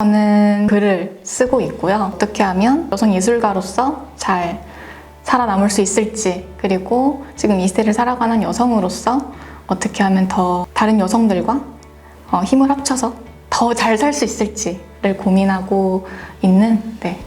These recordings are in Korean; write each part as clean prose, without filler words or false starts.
저는 글을 쓰고 있고요. 어떻게 하면 여성 예술가로서 잘 살아남을 수 있을지, 그리고 지금 이 시대를 살아가는 여성으로서 어떻게 하면 더 다른 여성들과 힘을 합쳐서 더 잘 살 수 있을지를 고민하고 있는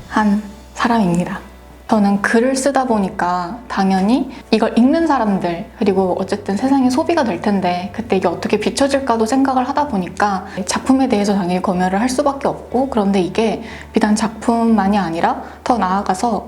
한 사람입니다. 저는 글을 쓰다 보니까 당연히 이걸 읽는 사람들, 그리고 어쨌든 세상에 소비가 될 텐데 그때 이게 어떻게 비춰질까도 생각을 하다 보니까 작품에 대해서 당연히 검열을 할 수밖에 없고, 그런데 이게 비단 작품만이 아니라 더 나아가서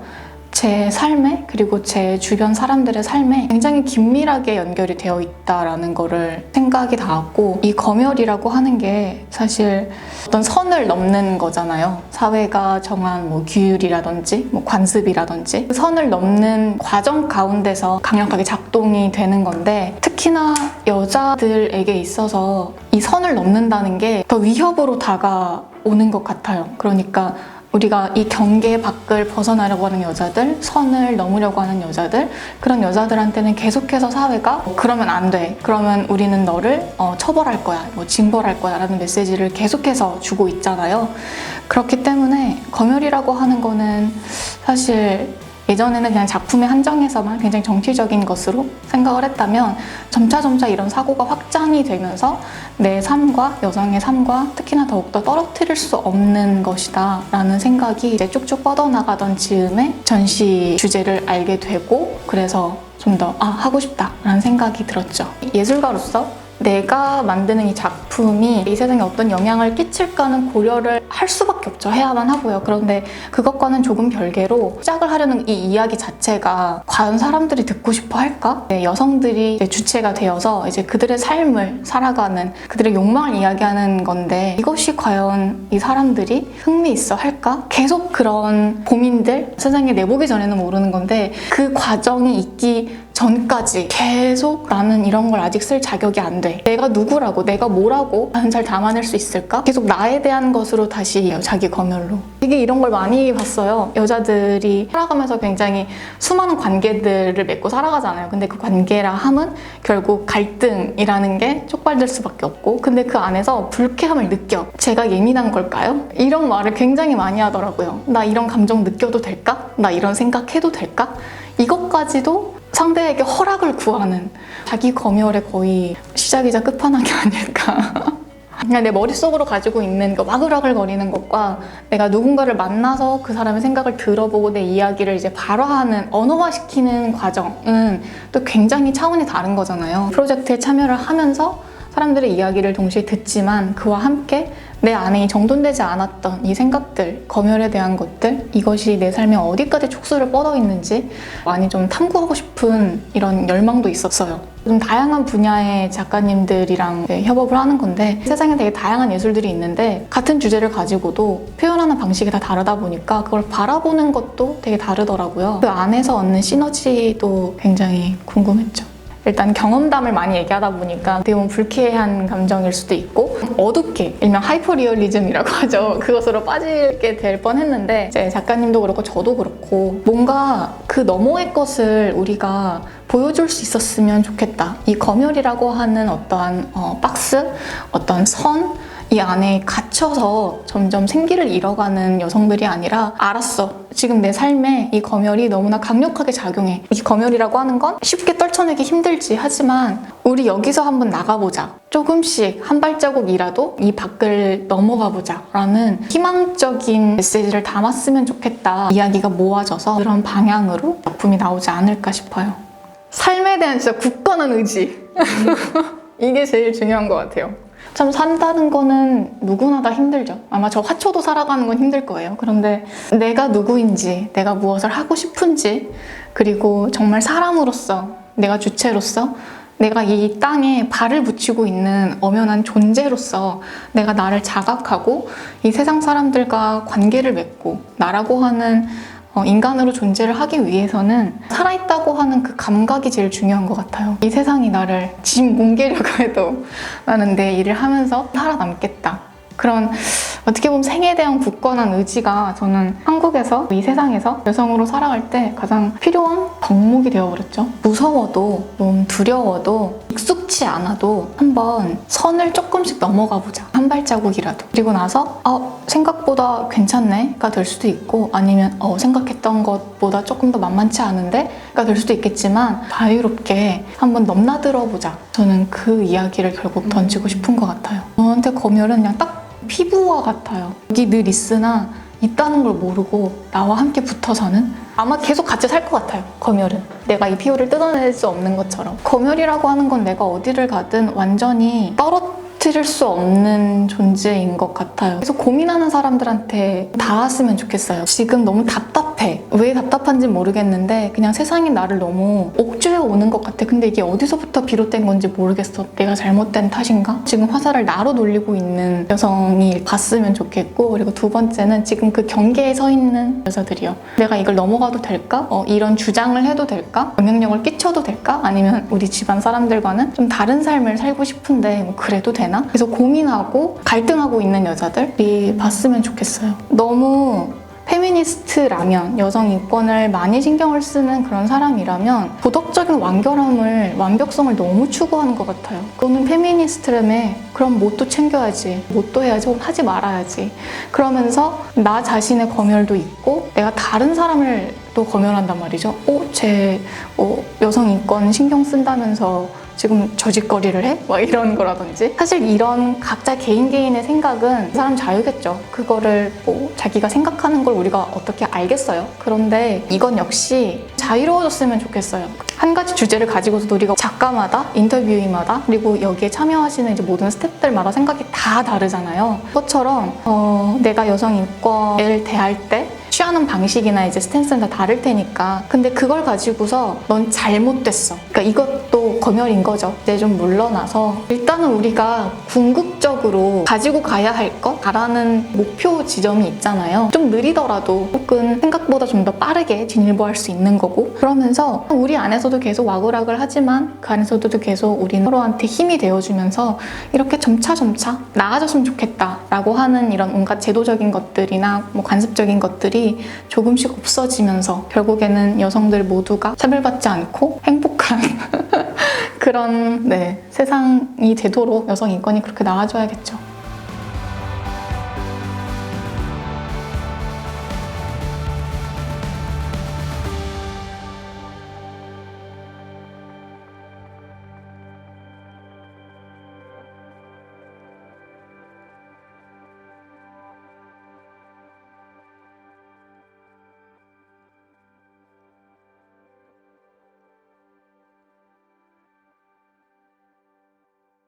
제 삶에, 그리고 제 주변 사람들의 삶에 굉장히 긴밀하게 연결이 되어 있다라는 거를 생각이 닿았고, 이 검열이라고 하는 게 사실 어떤 선을 넘는 거잖아요. 사회가 정한 규율이라든지 관습이라든지 그 선을 넘는 과정 가운데서 강력하게 작동이 되는 건데, 특히나 여자들에게 있어서 이 선을 넘는다는 게 더 위협으로 다가오는 것 같아요. 그러니까 우리가 이 경계 밖을 벗어나려고 하는 여자들, 선을 넘으려고 하는 여자들, 그런 여자들한테는 계속해서 사회가 그러면 안 돼, 그러면 우리는 너를 처벌할 거야, 징벌할 거야 라는 메시지를 계속해서 주고 있잖아요. 그렇기 때문에 검열이라고 하는 거는 사실 예전에는 그냥 작품에 한정해서만 굉장히 정치적인 것으로 생각을 했다면, 점차 이런 사고가 확장이 되면서 내 삶과 여성의 삶과 특히나 더욱더 떨어뜨릴 수 없는 것이다 라는 생각이 이제 쭉쭉 뻗어나가던 즈음에 전시 주제를 알게 되고, 그래서 좀 더 하고 싶다 라는 생각이 들었죠. 예술가로서 내가 만드는 이 작품이 이 세상에 어떤 영향을 끼칠까는 고려를 할 수밖에 없죠. 해야만 하고요. 그런데 그것과는 조금 별개로 시작을 하려는 이 이야기 자체가 과연 사람들이 듣고 싶어 할까? 여성들이 이제 주체가 되어서 이제 그들의 삶을 살아가는, 그들의 욕망을 이야기하는 건데, 이것이 과연 이 사람들이 흥미있어 할까? 계속 그런 고민들, 세상에 내보기 전에는 모르는 건데 그 과정이 있기 전까지 계속 나는 이런 걸 아직 쓸 자격이 안 돼, 내가 누구라고, 내가 뭐라고 과연 잘 담아낼 수 있을까? 계속 나에 대한 것으로 다시 자기 검열로. 되게 이런 걸 많이 봤어요. 여자들이 살아가면서 굉장히 수많은 관계들을 맺고 살아가잖아요. 근데 그 관계라 함은 결국 갈등이라는 게 촉발될 수밖에 없고, 근데 그 안에서 불쾌함을 느껴. 제가 예민한 걸까요? 이런 말을 굉장히 많이 하더라고요. 나 이런 감정 느껴도 될까? 나 이런 생각해도 될까? 이것까지도 상대에게 허락을 구하는, 자기 검열의 거의 시작이자 끝판왕이 아닐까. 그냥 내 머릿속으로 가지고 있는 와글와글거리는 것과 내가 누군가를 만나서 그 사람의 생각을 들어보고 내 이야기를 이제 발화하는, 언어화시키는 과정은 또 굉장히 차원이 다른 거잖아요. 프로젝트에 참여를 하면서 사람들의 이야기를 동시에 듣지만 그와 함께 내 안에 정돈되지 않았던 이 생각들, 검열에 대한 것들, 이것이 내 삶에 어디까지 촉수를 뻗어 있는지 많이 좀 탐구하고 싶은 이런 열망도 있었어요. 좀 다양한 분야의 작가님들이랑 협업을 하는 건데, 세상에 되게 다양한 예술들이 있는데 같은 주제를 가지고도 표현하는 방식이 다 다르다 보니까 그걸 바라보는 것도 되게 다르더라고요. 그 안에서 얻는 시너지도 굉장히 궁금했죠. 일단 경험담을 많이 얘기하다 보니까 어떻게 보면 불쾌한 감정일 수도 있고, 어둡게, 일명 하이퍼리얼리즘이라고 하죠. 그것으로 빠지게 될 뻔했는데, 이제 작가님도 그렇고 저도 그렇고 뭔가 그 너머의 것을 우리가 보여줄 수 있었으면 좋겠다. 이 검열이라고 하는 어떠한 박스, 어떤 선, 이 안에 갇혀서 점점 생기를 잃어가는 여성들이 아니라, 알았어, 지금 내 삶에 이 검열이 너무나 강력하게 작용해. 이 검열이라고 하는 건 쉽게 떨쳐내기 힘들지, 하지만 우리 여기서 한번 나가보자, 조금씩 한 발자국이라도 이 밖을 넘어가 보자 라는 희망적인 메시지를 담았으면 좋겠다. 이야기가 모아져서 그런 방향으로 작품이 나오지 않을까 싶어요. 삶에 대한 진짜 굳건한 의지 이게 제일 중요한 것 같아요. 참 산다는 거는 누구나 다 힘들죠. 아마 저 화초도 살아가는 건 힘들 거예요. 그런데 내가 누구인지, 내가 무엇을 하고 싶은지, 그리고 정말 사람으로서, 내가 주체로서, 내가 이 땅에 발을 붙이고 있는 엄연한 존재로서 내가 나를 자각하고 이 세상 사람들과 관계를 맺고 나라고 하는 인간으로 존재를 하기 위해서는 살아있다고 하는 그 감각이 제일 중요한 것 같아요. 이 세상이 나를 짐 뭉개려고 해도 나는 내 일을 하면서 살아남겠다. 그런 어떻게 보면 생에 대한 굳건한 의지가 저는 한국에서 이 세상에서 여성으로 살아갈 때 가장 필요한 덕목이 되어버렸죠. 무서워도 좀 두려워도 익숙치 않아도 한번 선을 조금씩 넘어가 보자. 한 발자국이라도. 그리고 나서 생각보다 괜찮네가 될 수도 있고 아니면 생각했던 것보다 조금 더 만만치 않은데가 될 수도 있겠지만 자유롭게 한번 넘나들어 보자. 저는 그 이야기를 결국 던지고 싶은 것 같아요. 저한테 검열은 그냥 딱 피부와 같아요. 여기 늘 있으나 있다는 걸 모르고 나와 함께 붙어 사는? 아마 계속 같이 살 것 같아요. 검열은. 내가 이 피부를 뜯어낼 수 없는 것처럼. 검열이라고 하는 건 내가 어디를 가든 완전히 떨어뜨릴 수 없는 존재인 것 같아요. 그래서 고민하는 사람들한테 닿았으면 좋겠어요. 지금 너무 답답해. 왜 답답한지 모르겠는데 그냥 세상이 나를 너무 옥죄어 오는 것 같아. 근데 이게 어디서부터 비롯된 건지 모르겠어. 내가 잘못된 탓인가? 지금 화살을 나로 돌리고 있는 여성이 봤으면 좋겠고, 그리고 두 번째는 지금 그 경계에 서 있는 여자들이요. 내가 이걸 넘어가도 될까? 이런 주장을 해도 될까? 영향력을 끼쳐도 될까? 아니면 우리 집안 사람들과는 좀 다른 삶을 살고 싶은데 뭐 그래도 되나? 그래서 고민하고 갈등하고 있는 여자들이 봤으면 좋겠어요. 너무 페미니스트라면, 여성 인권을 많이 신경을 쓰는 그런 사람이라면 도덕적인 완벽성을 너무 추구하는 것 같아요. 너는 페미니스트라며 그럼 뭣도 챙겨야지, 뭣도 해야지, 혹은 하지 말아야지. 그러면서 나 자신의 검열도 있고 내가 다른 사람을 또 검열한단 말이죠. 쟤 여성 인권 신경 쓴다면서 지금 저짓거리를 해? 막 이런 거라든지. 사실 이런 각자 개인의 생각은 그 사람 자유겠죠. 그거를 자기가 생각하는 걸 우리가 어떻게 알겠어요. 그런데 이건 역시 자유로워졌으면 좋겠어요. 한 가지 주제를 가지고서도 우리가 작가마다, 인터뷰이마다, 그리고 여기에 참여하시는 이제 모든 스태프들마다 생각이 다 다르잖아요. 그것처럼 내가 여성 인권을 대할 때 취하는 방식이나 이제 스탠스는 다 다를 테니까. 근데 그걸 가지고서 넌 잘못됐어. 그러니까 이것도 검열인 거죠. 이제 좀 물러나서 일단은 우리가 궁극적으로 가지고 가야 할 것? 바라는 목표 지점이 있잖아요. 좀 느리더라도 혹은 생각보다 좀 더 빠르게 진일보할 수 있는 거고. 그러면서 우리 안에서도 계속 와글와글 하지만 그 안에서도 계속 우리 서로한테 힘이 되어주면서 이렇게 점차점차 나아졌으면 좋겠다라고 하는 이런 온갖 제도적인 것들이나 뭐 관습적인 것들이 조금씩 없어지면서 결국에는 여성들 모두가 차별받지 않고 행복한 그런 세상이 되도록 여성 인권이 그렇게 나아져야겠죠.